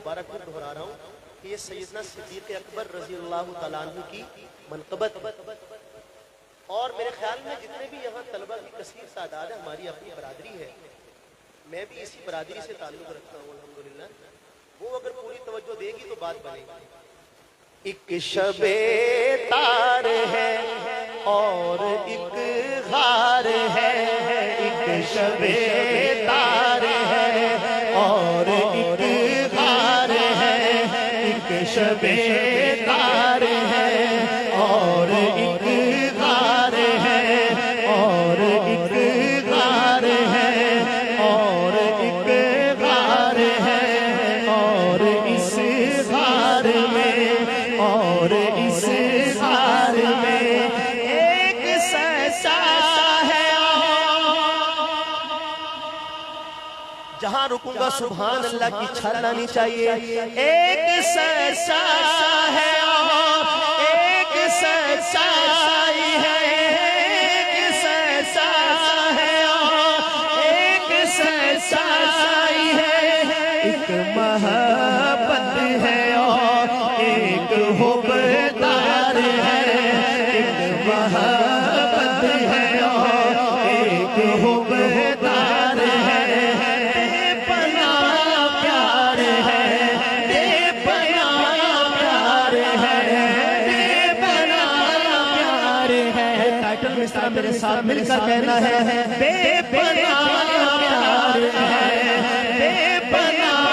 दोबारा फिर दोहरा रहा हूँ कि ये सैयदना सिद्दीक़ अकबर रज़ी अल्लाह तआला अन्हु की मनक़बत, और मेरे ख्याल में जितने भी यहाँ तलबा की कसीर तादाद है, हमारी अपनी बरादरी है, मैं भी इसी बरादरी से ताल्लुक़ रखता हूँ अल्हम्दुलिल्लाह, वो अगर पूरी तवज्जो देगी तो बात बनेगी। एक शबे तार है और एक हार है, एक शबे तार है और एक हार है, एक शबे तार है और एक हार है और एक हार है और एक हार है और इस हार में और इस हार में एक सच्चा है। जहां रुकूंगा सुभान अल्लाह की छल आनी चाहिए। एक सच्चा है और एक सच्चाई है, एक सच्चा है और एक सच्चाई है, एक मोहब्बत है और एक हुब्बदार है, एक मोहब्बत है और एक हुब्बदार है, बेपनाह प्यार है, बेपनाह प्यार है, बेपनाह प्यार है। टाइटल में साथ मेरे साथ मिलकर कहना है, बेपनाह प्यार है, बेपनाह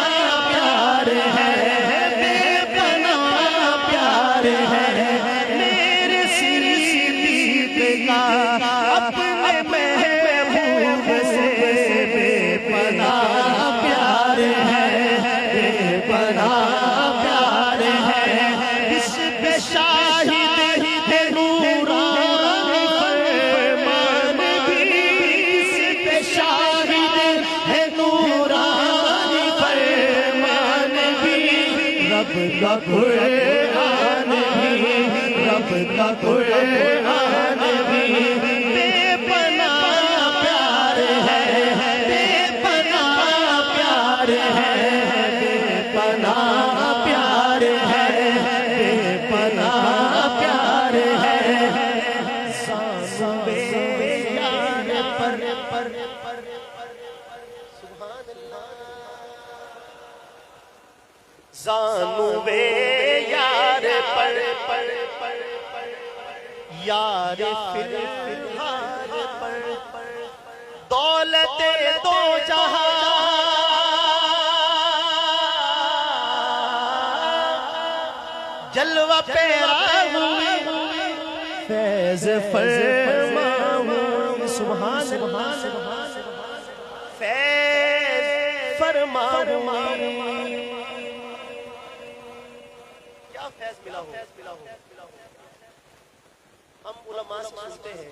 प्यार है, बेपनाह प्यार है, मेरे सिद्दीक़ का अपने महबूब से बेपनाह प्यार है, बेपनाह प्यार है। इस पे शाहिद है नूरानी फरमान भी, इस पे शाहिद है नूरानी फरमान भी, रब का कुरान भी, रब का कुरान भी, बेपनाह प्यार है, बेपनाह प्यार है, बेपनाह प्यार है, बेपनाह प्यार है। सासबे यार पर सुभान अल्लाह, जानू बे यार पर यार फिलहाल पर, दौलते दो जहां जलवा पेरा हुई, फैज़ फरमाऊं सुभान अल्लाह, फैज़ फरमाऊं। क्या फैज़ मिला हो? हम उलमा से सुनते हैं